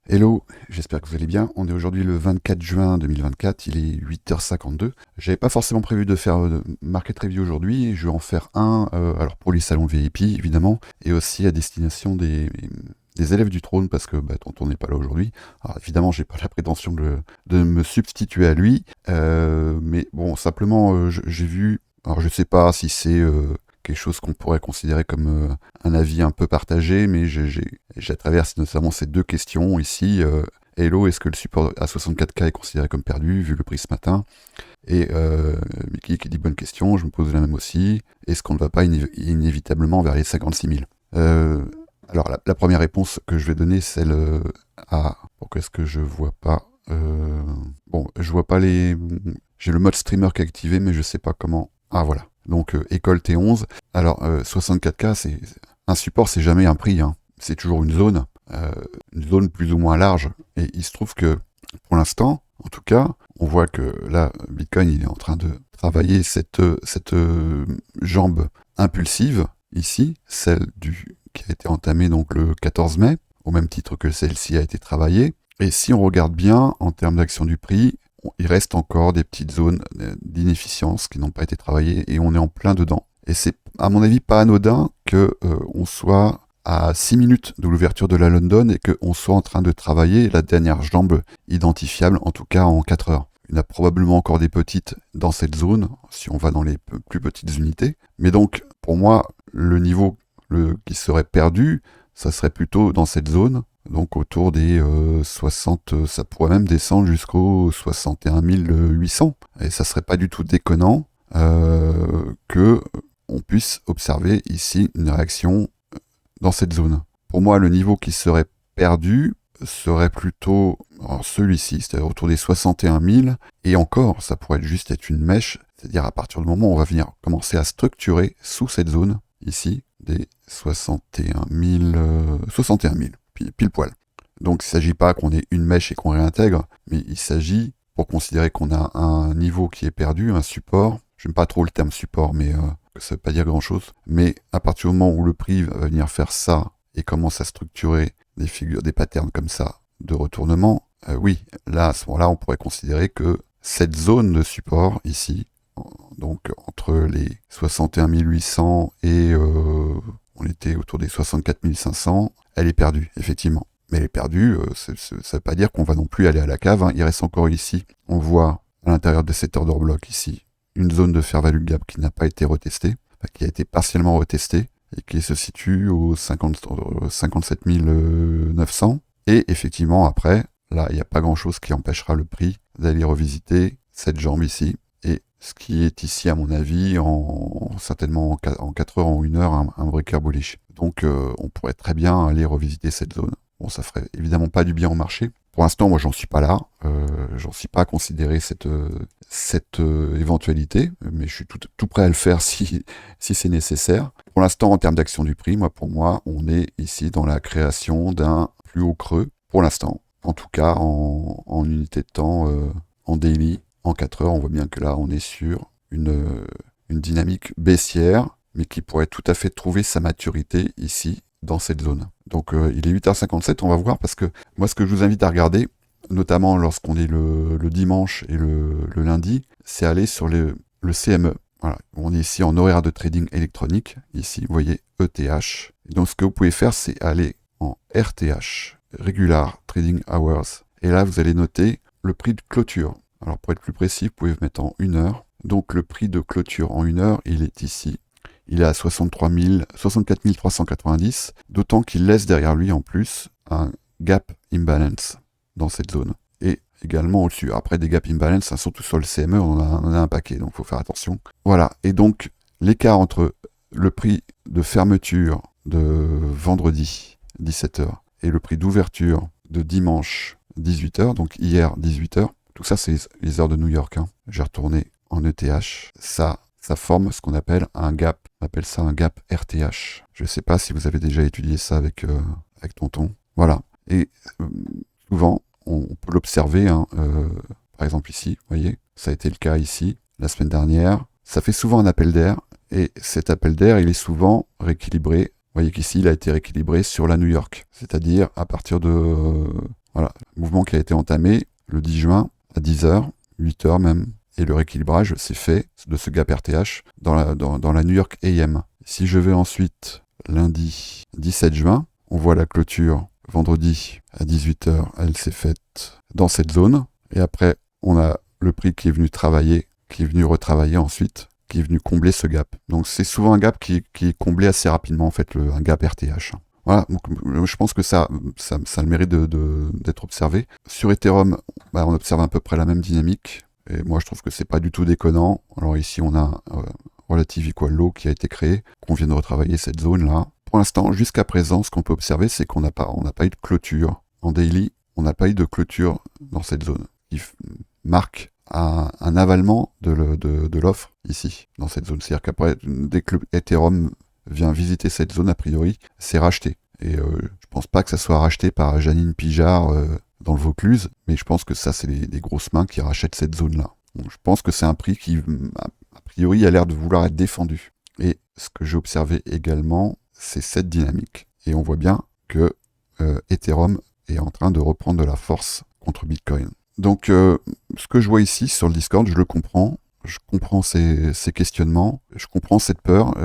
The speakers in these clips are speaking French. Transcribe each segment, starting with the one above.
Hello, j'espère que vous allez bien. On est aujourd'hui le 24 juin 2024, il est 8h52. J'avais pas forcément prévu de faire market review aujourd'hui, je vais en faire un, alors pour les salons VIP évidemment, et aussi à destination des élèves du trône, parce que tonton n'est pas là aujourd'hui. Alors évidemment, j'ai pas la prétention de me substituer à lui, mais bon, simplement j'ai vu, alors je sais pas si c'est quelque chose qu'on pourrait considérer comme un avis un peu partagé, mais j'ai traversé notamment ces deux questions ici. Hello, est-ce que le support à 64K est considéré comme perdu, vu le prix ce matin? Et Mickey qui dit bonne question, je me pose la même aussi. Est-ce qu'on ne va pas inévitablement vers les 56 000? Alors la première réponse que je vais donner, c'est celle à... Pourquoi est-ce que je vois pas Bon, je vois pas les... J'ai le mode streamer qui est activé, mais je sais pas comment... Ah voilà. Donc école T11. Alors 64K, c'est un support, c'est jamais un prix, hein. C'est toujours une zone plus ou moins large. Et il se trouve que pour l'instant, en tout cas, on voit que là, Bitcoin, il est en train de travailler cette jambe impulsive ici, qui a été entamée donc le 14 mai, au même titre que celle-ci a été travaillée. Et si on regarde bien en termes d'action du prix, il reste encore des petites zones d'inefficience qui n'ont pas été travaillées et on est en plein dedans. Et c'est, à mon avis, pas anodin que on soit à 6 minutes de l'ouverture de la London et qu'on soit en train de travailler la dernière jambe identifiable, en tout cas en 4 heures. Il y en a probablement encore des petites dans cette zone, si on va dans les plus petites unités. Mais donc, pour moi, le niveau qui serait perdu, ça serait plutôt dans cette zone, donc autour des 60, ça pourrait même descendre jusqu'aux 61 800. Et ça serait pas du tout déconnant que on puisse observer ici une réaction dans cette zone. Pour moi, le niveau qui serait perdu serait plutôt celui-ci, c'est-à-dire autour des 61 000, et encore, ça pourrait juste être une mèche, c'est-à-dire à partir du moment où on va venir commencer à structurer sous cette zone, ici, des 61 000, pile poil. Donc il ne s'agit pas qu'on ait une mèche et qu'on réintègre, mais il s'agit, pour considérer qu'on a un niveau qui est perdu, un support, j'aime pas trop le terme support, mais ça veut pas dire grand-chose, mais à partir du moment où le prix va venir faire ça et commence à structurer des figures, des patterns comme ça de retournement, oui, là, à ce moment-là, on pourrait considérer que cette zone de support ici, donc entre les 61 800 et on était autour des 64 500, elle est perdue, effectivement. Mais elle est perdue, ça ne veut pas dire qu'on va non plus aller à la cave, hein. Il reste encore ici, on voit à l'intérieur de cet order block ici, une zone de fair value gap qui n'a pas été retestée, qui a été partiellement retestée, et qui se situe aux 57 900. Et effectivement, après, là, il n'y a pas grand-chose qui empêchera le prix d'aller revisiter cette jambe ici. Et ce qui est ici, à mon avis, certainement en 4 heures, en 1 heure, un breaker bullish. Donc, on pourrait très bien aller revisiter cette zone. Bon, ça ferait évidemment pas du bien au marché. Pour l'instant, moi, j'en suis pas là. J'en suis pas à considérer cette éventualité, mais je suis tout prêt à le faire si c'est nécessaire. Pour l'instant, en termes d'action du prix, pour moi, on est ici dans la création d'un plus haut creux. Pour l'instant, en tout cas, en unité de temps, en daily, en 4 heures, on voit bien que là, on est sur une dynamique baissière, mais qui pourrait tout à fait trouver sa maturité ici, dans cette zone. Donc il est 8h57, on va voir, parce que moi ce que je vous invite à regarder, notamment lorsqu'on est le dimanche et le lundi, c'est aller sur le CME. Voilà, on est ici en horaire de trading électronique, ici vous voyez ETH. Et donc ce que vous pouvez faire, c'est aller en RTH, Regular Trading Hours, et là vous allez noter le prix de clôture. Alors pour être plus précis, vous pouvez mettre en 1 heure. Donc le prix de clôture en 1 heure, il est ici. Il est à 64 390, d'autant qu'il laisse derrière lui en plus un gap imbalance dans cette zone. Et également au-dessus. Après des gap imbalance, hein, surtout sur le CME, on en a un paquet, donc il faut faire attention. Voilà, et donc l'écart entre le prix de fermeture de vendredi 17h et le prix d'ouverture de dimanche 18h, donc hier 18h, tout ça c'est les heures de New York, hein. J'ai retourné en ETH, ça forme ce qu'on appelle un gap. On appelle ça un gap RTH. Je ne sais pas si vous avez déjà étudié ça avec tonton. Voilà. Et souvent, on peut l'observer, hein, par exemple ici, vous voyez, ça a été le cas ici, la semaine dernière. Ça fait souvent un appel d'air, et cet appel d'air, il est souvent rééquilibré. Vous voyez qu'ici, il a été rééquilibré sur la New York. C'est-à-dire à partir de mouvement qui a été entamé le 10 juin à 10h, 8h même, et le rééquilibrage s'est fait de ce gap RTH dans la New York AM. Si je vais ensuite lundi 17 juin, on voit la clôture vendredi à 18h, elle s'est faite dans cette zone. Et après, on a le prix qui est venu travailler, qui est venu retravailler ensuite, qui est venu combler ce gap. Donc c'est souvent un gap qui est comblé assez rapidement, en fait, un gap RTH. Voilà, donc je pense que ça a le mérite d'être observé. Sur Ethereum, on observe à peu près la même dynamique. Et moi, je trouve que c'est pas du tout déconnant. Alors ici, on a Relative Equal Low qui a été créé, qu'on vient de retravailler cette zone-là. Pour l'instant, jusqu'à présent, ce qu'on peut observer, c'est qu'on n'a pas eu de clôture. En daily, on n'a pas eu de clôture dans cette zone, qui marque un avalement de l'offre ici, dans cette zone. C'est-à-dire qu'après, dès que Ethereum vient visiter cette zone, a priori, c'est racheté. Et je pense pas que ça soit racheté par Janine Pijard dans le Vaucluse, mais je pense que ça, c'est des grosses mains qui rachètent cette zone-là. Donc, je pense que c'est un prix qui, a priori, a l'air de vouloir être défendu. Et ce que j'ai observé également, c'est cette dynamique. Et on voit bien que Ethereum est en train de reprendre de la force contre Bitcoin. Donc, ce que je vois ici sur le Discord, je le comprends. Je comprends ces questionnements, je comprends cette peur.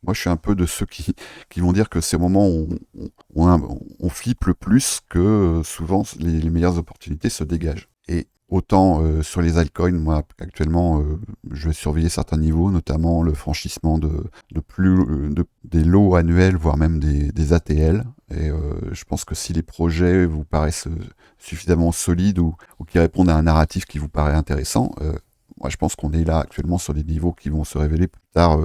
Moi, je suis un peu de ceux qui vont dire que c'est au moment où on flippe le plus que souvent les meilleures opportunités se dégagent. Et autant sur les altcoins, moi actuellement, je vais surveiller certains niveaux, notamment le franchissement des lots annuels, voire même des ATL. Et je pense que si les projets vous paraissent suffisamment solides ou qui répondent à un narratif qui vous paraît intéressant, moi, je pense qu'on est là actuellement sur des niveaux qui vont se révéler plus tard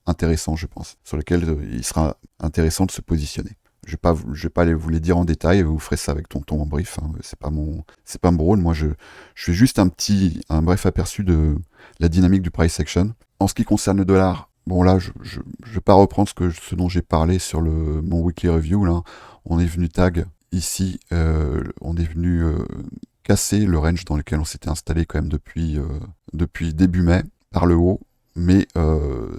intéressants, je pense, sur lesquels il sera intéressant de se positionner. Je vais pas vous les dire en détail, vous ferez ça avec Tonton en brief, hein. C'est pas mon rôle. Moi, je fais juste un bref aperçu de la dynamique du price action. En ce qui concerne le dollar, bon là, je vais pas reprendre ce dont j'ai parlé sur mon weekly review. Là, on est venu tag ici, on est venu casser le range dans lequel on s'était installé quand même depuis début mai par le haut, mais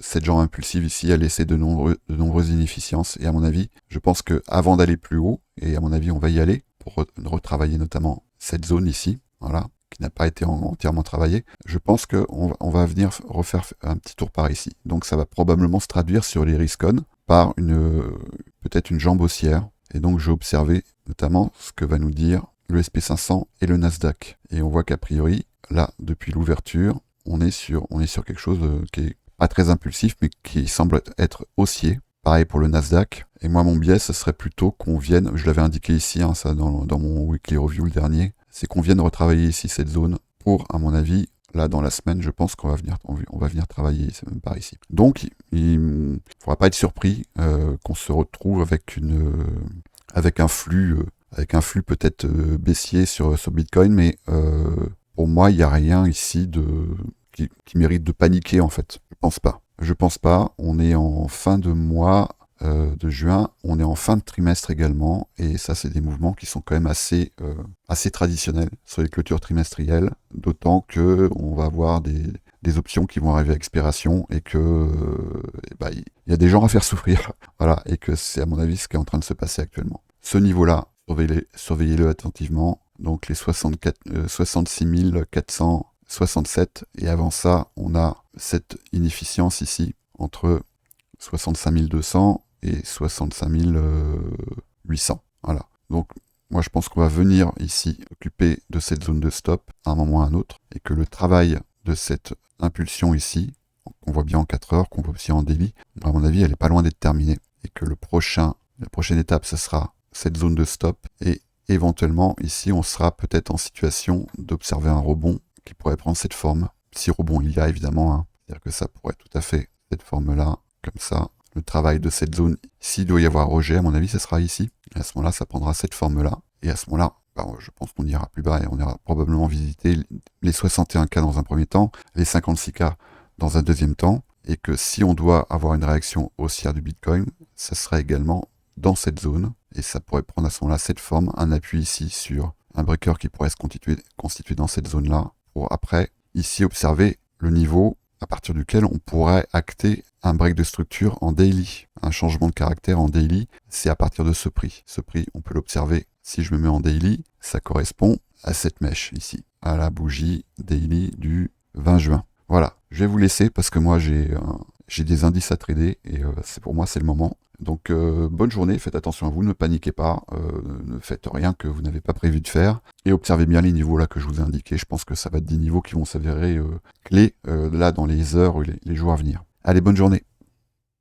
cette jambe impulsive ici a laissé de nombreuses inefficiences, et à mon avis, je pense que avant d'aller plus haut, et à mon avis on va y aller pour retravailler notamment cette zone ici, voilà, qui n'a pas été entièrement travaillée, je pense qu'on va venir refaire un petit tour par ici. Donc ça va probablement se traduire sur les risk-on par peut-être une jambe haussière, et donc j'ai observé notamment ce que va nous dire le SP500 et le Nasdaq. Et on voit qu'a priori, là, depuis l'ouverture, on est sur quelque chose qui est pas très impulsif, mais qui semble être haussier. Pareil pour le Nasdaq. Et moi, mon biais, ce serait plutôt qu'on vienne, je l'avais indiqué ici, hein, ça dans mon weekly review le dernier, c'est qu'on vienne retravailler ici cette zone pour, à mon avis, là, dans la semaine, je pense qu'on va venir travailler par ici. Donc, il ne faudra pas être surpris qu'on se retrouve avec un flux peut-être baissier sur Bitcoin, mais pour moi, il n'y a rien ici qui mérite de paniquer, en fait. Je pense pas. On est en fin de mois de juin, on est en fin de trimestre également, et ça, c'est des mouvements qui sont quand même assez traditionnels sur les clôtures trimestrielles, d'autant que on va avoir des options qui vont arriver à expiration, et que il y a des gens à faire souffrir, voilà, et que c'est à mon avis ce qui est en train de se passer actuellement. Ce niveau-là, surveillez-le attentivement. Donc les 66 467, et avant ça, on a cette inefficience ici entre 65 200 et 65 800. Voilà. Donc moi, je pense qu'on va venir ici occuper de cette zone de stop à un moment ou à un autre, et que le travail de cette impulsion ici, qu'on voit bien en 4 heures, qu'on voit aussi en daily, à mon avis, elle est pas loin d'être terminée, et que la prochaine étape, ce sera cette zone de stop, et éventuellement, ici, on sera peut-être en situation d'observer un rebond qui pourrait prendre cette forme. Si rebond il y a, évidemment, hein. C'est-à-dire que ça pourrait tout à fait cette forme-là, comme ça. Le travail de cette zone, s'il doit y avoir rejet, à mon avis, ce sera ici. Et à ce moment-là, ça prendra cette forme-là. Et à ce moment-là, je pense qu'on ira plus bas, et on ira probablement visiter les 61K dans un premier temps, les 56K dans un deuxième temps, et que si on doit avoir une réaction haussière du Bitcoin, ça sera également dans cette zone, et ça pourrait prendre à ce moment-là cette forme, un appui ici sur un breaker qui pourrait se constituer dans cette zone-là, pour après, ici, observer le niveau à partir duquel on pourrait acter un break de structure en daily, un changement de caractère en daily, c'est à partir de ce prix. Ce prix, on peut l'observer si je me mets en daily, ça correspond à cette mèche ici, à la bougie daily du 20 juin. Voilà, je vais vous laisser parce que moi j'ai des indices à trader et pour moi c'est le moment. Donc bonne journée, faites attention à vous, ne paniquez pas, ne faites rien que vous n'avez pas prévu de faire et observez bien les niveaux là que je vous ai indiqués. Je pense que ça va être des niveaux qui vont s'avérer clés là dans les heures ou les jours à venir. Allez, bonne journée.